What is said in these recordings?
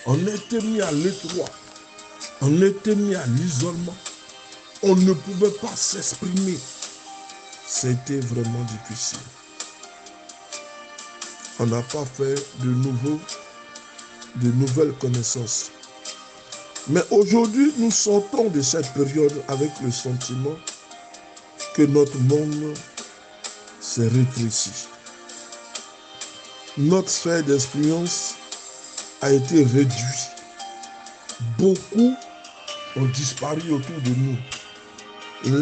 On était mis à l'étroit. On était mis à l'isolement. On ne pouvait pas s'exprimer. C'était vraiment difficile. On n'a pas fait de nouvelles connaissances. Mais aujourd'hui, nous sortons de cette période avec le sentiment que notre monde s'est rétréci. Notre sphère d'influence a été réduite. Beaucoup ont disparu autour de nous.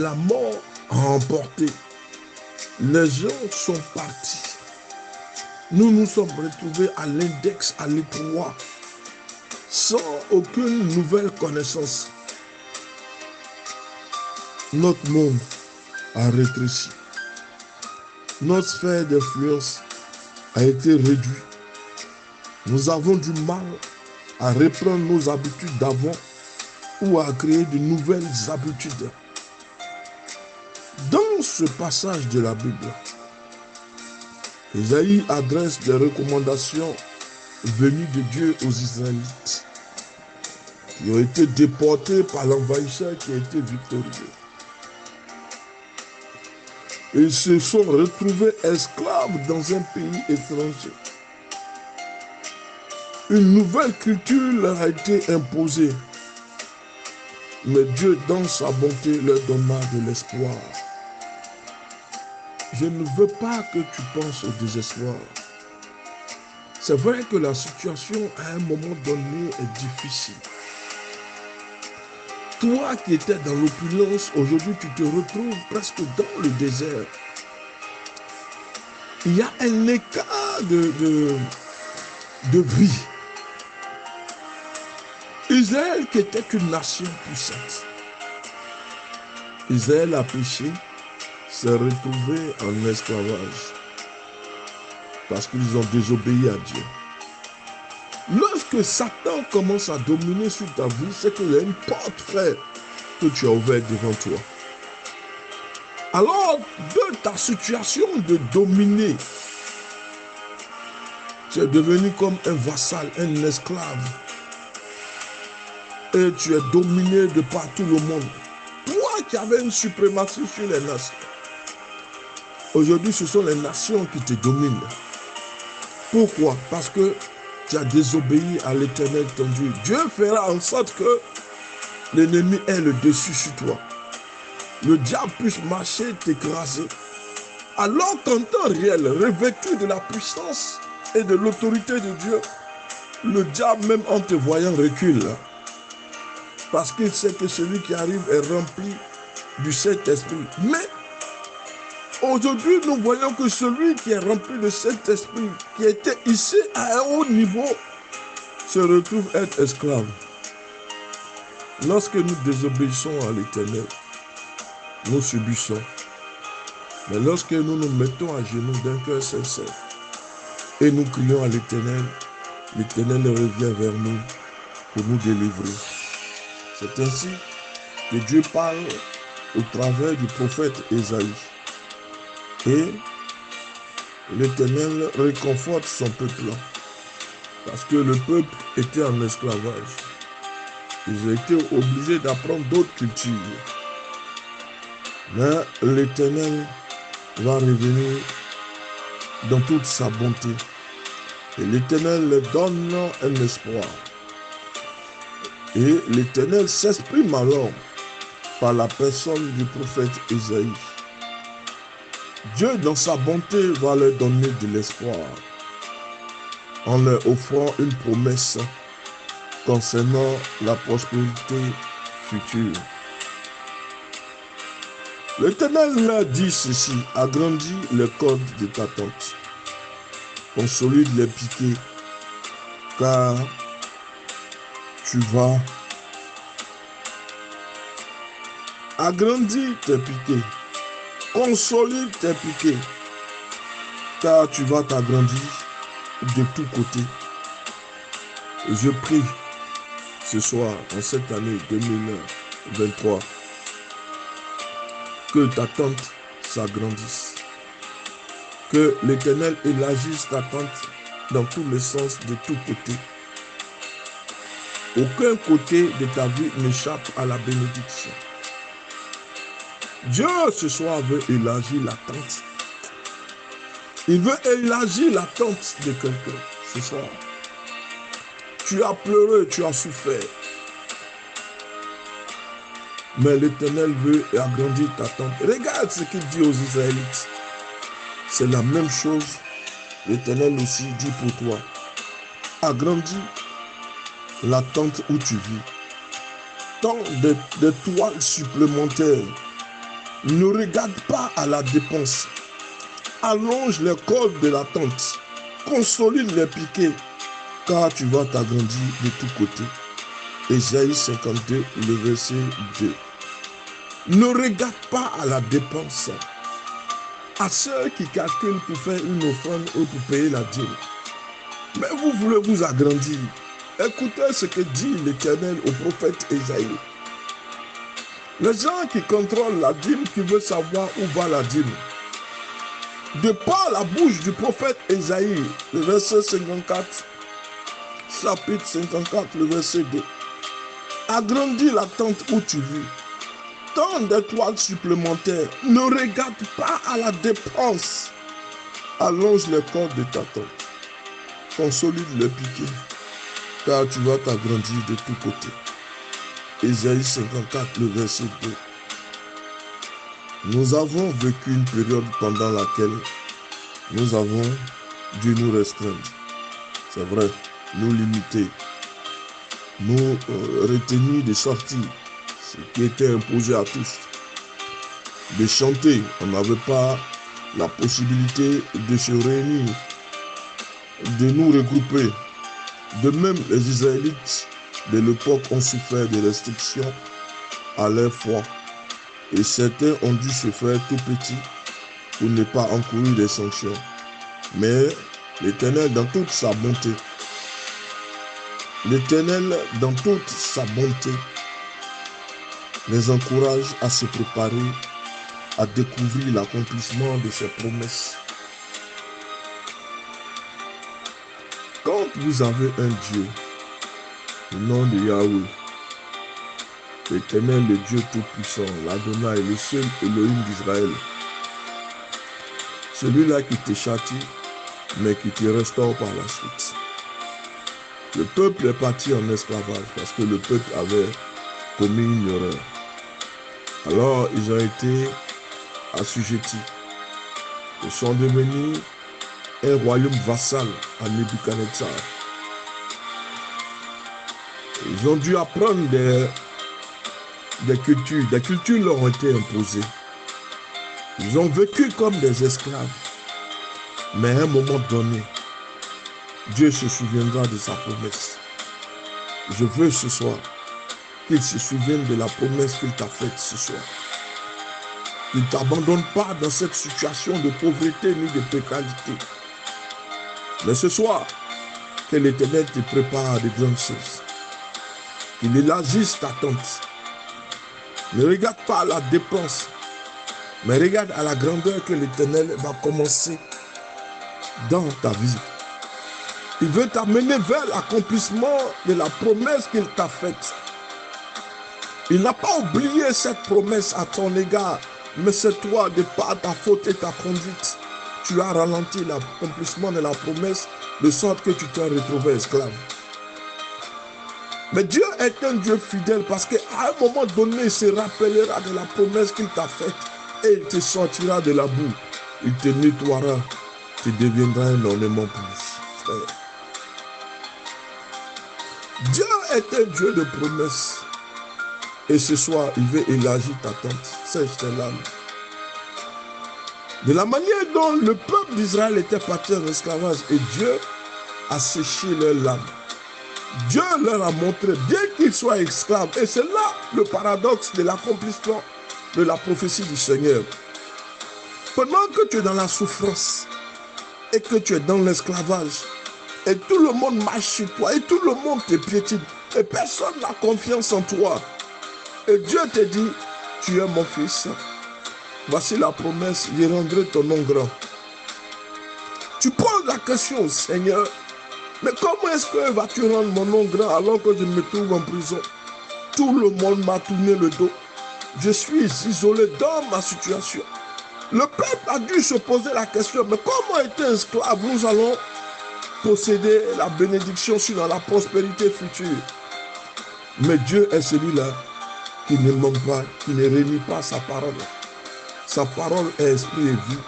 La mort a emporté. Les gens sont partis. Nous nous sommes retrouvés à l'index, à l'étroit, sans aucune nouvelle connaissance. Notre monde a rétréci. Notre sphère d'influence a été réduite. Nous avons du mal à reprendre nos habitudes d'avant ou à créer de nouvelles habitudes. Dans ce passage de la Bible, Ésaïe adresse des recommandations venues de Dieu aux Israélites qui ont été déportés par l'envahisseur qui a été victorieux. Ils se sont retrouvés esclaves dans un pays étranger. Une nouvelle culture leur a été imposée. Mais Dieu, dans sa bonté, leur donna de l'espoir. Je ne veux pas que tu penses au désespoir. C'est vrai que la situation à un moment donné est difficile. Toi qui étais dans l'opulence, aujourd'hui tu te retrouves presque dans le désert. Il y a un écart de vie. Israël qui était une nation puissante. Israël a péché, s'est retrouvé en esclavage parce qu'ils ont désobéi à Dieu. Lorsque Satan commence à dominer sur ta vie, c'est qu'il y a une porte, frère, que tu as ouverte devant toi. Alors, de ta situation de dominer, tu es devenu comme un vassal, un esclave. Et tu es dominé de par tout le monde. Toi qui avais une suprématie sur les nations. Aujourd'hui, ce sont les nations qui te dominent. Pourquoi? Parce que tu as désobéi à l'Éternel ton Dieu. Dieu fera en sorte que l'ennemi ait le dessus sur toi. Le diable puisse marcher, t'écraser. Alors qu'en temps réel, revêtu de la puissance et de l'autorité de Dieu, le diable même en te voyant recule. Parce qu'il sait que celui qui arrive est rempli du Saint-Esprit. Mais aujourd'hui, nous voyons que celui qui est rempli de Saint-Esprit, qui était ici à un haut niveau, se retrouve être esclave. Lorsque nous désobéissons à l'Éternel, nous subissons. Mais lorsque nous nous mettons à genoux d'un cœur sincère et nous crions à l'Éternel, l'Éternel revient vers nous pour nous délivrer. C'est ainsi que Dieu parle au travers du prophète Ésaïe. Et l'Éternel réconforte son peuple parce que le peuple était en esclavage. Ils ont été obligés d'apprendre d'autres cultures. Mais l'Éternel va revenir dans toute sa bonté. Et l'Éternel leur donne un espoir. Et l'Éternel s'exprime alors par la personne du prophète Ésaïe. Dieu, dans sa bonté, va leur donner de l'espoir en leur offrant une promesse concernant la prospérité future. L'Éternel leur dit ceci: agrandis les cordes de ta tente, consolide les piquets, car tu vas agrandir tes piquets, consolide tes piquets, car tu vas t'agrandir de tous côtés. Et je prie ce soir, en cette année 2023, que ta tente s'agrandisse, que l'Éternel élargisse ta tente dans tous les sens, de tous côtés, Aucun côté de ta vie n'échappe à la bénédiction. Dieu, ce soir, veut élargir l'attente. Il veut élargir l'attente de quelqu'un ce soir. Tu as pleuré, tu as souffert. Mais l'Éternel veut agrandir ta tente. Regarde ce qu'il dit aux Israélites. C'est la même chose. L'Éternel aussi dit pour toi. Agrandis la tente où tu vis. Tant de toiles supplémentaires. Ne regarde pas à la dépense. Allonge les cordes de la tente. Consolide les piquets. Car tu vas t'agrandir de tous côtés. Ésaïe 52, le verset 2. Ne regarde pas à la dépense. À ceux qui calculent pour faire une offrande ou pour payer la dîme. Mais vous voulez vous agrandir. Écoutez ce que dit l'Éternel au prophète Ésaïe. Les gens qui contrôlent la dîme, qui veulent savoir où va la dîme. De par la bouche du prophète Ésaïe, le verset 54, chapitre 54, le verset 2. Agrandis la tente où tu vis. Tant d'étoiles supplémentaires. Ne regarde pas à la dépense. Allonge les cordes de ta tente. Consolide les piquets. Car tu vas t'agrandir de tous côtés. Ésaïe 54, le verset 2. Nous avons vécu une période pendant laquelle nous avons dû nous restreindre. C'est vrai, nous limiter. Nous retenir de sortir, ce qui était imposé à tous. De chanter, on n'avait pas la possibilité de se réunir, de nous regrouper. De même, les Israélites de l'époque ont souffert de restrictions à leur foi. Et certains ont dû se faire tout petits pour ne pas encourir des sanctions. Mais l'Éternel, dans toute sa bonté, l'Éternel, dans toute sa bonté, les encourage à se préparer à découvrir l'accomplissement de ses promesses. Quand vous avez un Dieu, le nom de Yahweh, l'Éternel, le Dieu Tout-Puissant, l'Adonai, le seul Elohim d'Israël, celui-là qui te châtie, mais qui te restaure par la suite. Le peuple est parti en esclavage parce que le peuple avait commis une erreur. Alors, ils ont été assujettis. Ils sont devenus un royaume vassal à Nebuchadnezzar. Ils ont dû apprendre des cultures leur ont été imposées. Ils ont vécu comme des esclaves. Mais à un moment donné, Dieu se souviendra de sa promesse. Je veux ce soir qu'il se souvienne de la promesse qu'il t'a faite ce soir. Il ne t'abandonne pas dans cette situation de pauvreté ni de précarité. Mais ce soir, que l'Éternel te prépare à de grandes choses. Qu'il élargisse ta tente. Ne regarde pas à la dépense, mais regarde à la grandeur que l'Éternel va commencer dans ta vie. Il veut t'amener vers l'accomplissement de la promesse qu'il t'a faite. Il n'a pas oublié cette promesse à ton égard, mais c'est toi, de par ta faute et ta conduite, tu as ralenti l'accomplissement de la promesse, de sorte que tu t'es retrouvé esclave. Mais Dieu est un Dieu fidèle parce qu'à un moment donné, il se rappellera de la promesse qu'il t'a faite et il te sortira de la boue. Il te nettoiera, tu deviendras un ornement plus. Frère. Dieu est un Dieu de promesses. Et ce soir, il veut élargir ta tente. Sèche tes larmes. De la manière dont le peuple d'Israël était parti en esclavage et Dieu a séché leurs larmes. Dieu leur a montré, bien qu'ils soient esclaves, et c'est là le paradoxe de l'accomplissement de la prophétie du Seigneur. Pendant que tu es dans la souffrance et que tu es dans l'esclavage, et tout le monde marche sur toi, et tout le monde te piétine, et personne n'a confiance en toi, et Dieu te dit, tu es mon fils, voici la promesse, je rendrai ton nom grand. Tu poses la question au Seigneur, Mais comment est-ce que vas-tu rendre mon nom grand alors que je me trouve en prison? Tout le monde m'a tourné le dos. Je suis isolé dans ma situation. Le peuple a dû se poser la question, mais comment étant esclave, nous allons posséder la bénédiction sur la prospérité future? Mais Dieu est celui-là qui ne ment pas, qui ne renie pas sa parole. Sa parole est esprit et vie,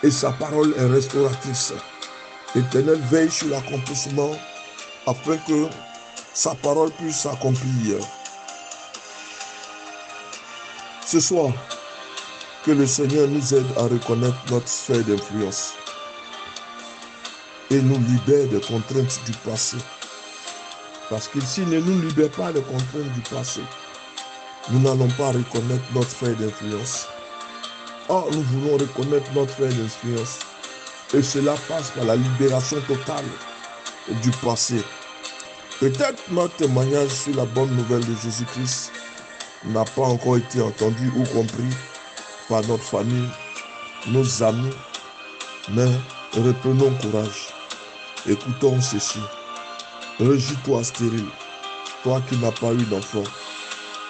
et sa parole est restauratrice. L'Éternel veille sur l'accomplissement afin que sa parole puisse s'accomplir. Ce soir, que le Seigneur nous aide à reconnaître notre sphère d'influence et nous libère des contraintes du passé. Parce que s'il ne nous libère pas des contraintes du passé, nous n'allons pas reconnaître notre sphère d'influence. Or, nous voulons reconnaître notre sphère d'influence. Et cela passe par la libération totale du passé. Peut-être notre témoignage sur la bonne nouvelle de Jésus-Christ n'a pas encore été entendu ou compris par notre famille, nos amis, mais reprenons courage. Écoutons ceci. Régis-toi stérile, toi qui n'as pas eu d'enfant.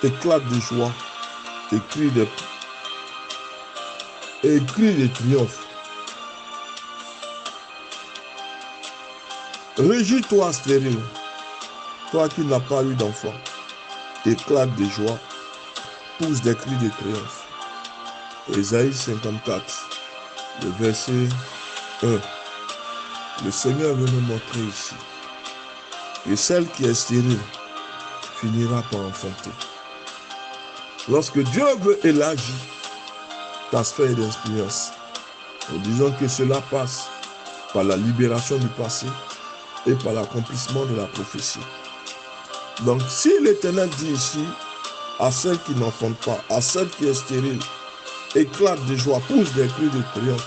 Éclate de joie et crie de triomphe. Régis-toi stérile, toi qui n'as pas eu d'enfant. Éclate de joie, pousse des cris de triomphe. Ésaïe 54, le verset 1. Le Seigneur veut nous montrer ici. Et celle qui est stérile finira par enfanter. Lorsque Dieu veut élargir ta sphère d'influence, nous disons que cela passe par la libération du passé et par l'accomplissement de la prophétie. Donc, si l'Éternel dit ici, à celle qui n'enfante pas, à celle qui est stérile, éclate de joie, pousse des cris de triomphe,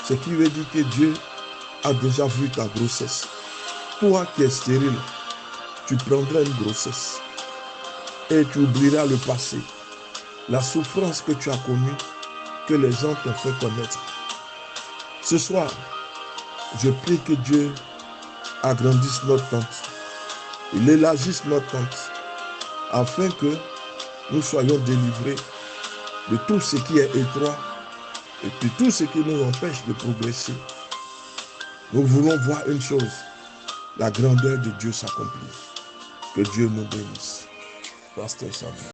ce qui veut dire que Dieu a déjà vu ta grossesse. Toi qui es stérile, tu prendras une grossesse et tu oublieras le passé, la souffrance que tu as connue, que les gens t'ont fait connaître. Ce soir, je prie que Dieu agrandisse notre tente, il élargisse notre tente, afin que nous soyons délivrés de tout ce qui est étroit et de tout ce qui nous empêche de progresser. Nous voulons voir une chose, la grandeur de Dieu s'accomplir. Que Dieu nous bénisse. Pasteur Samuel.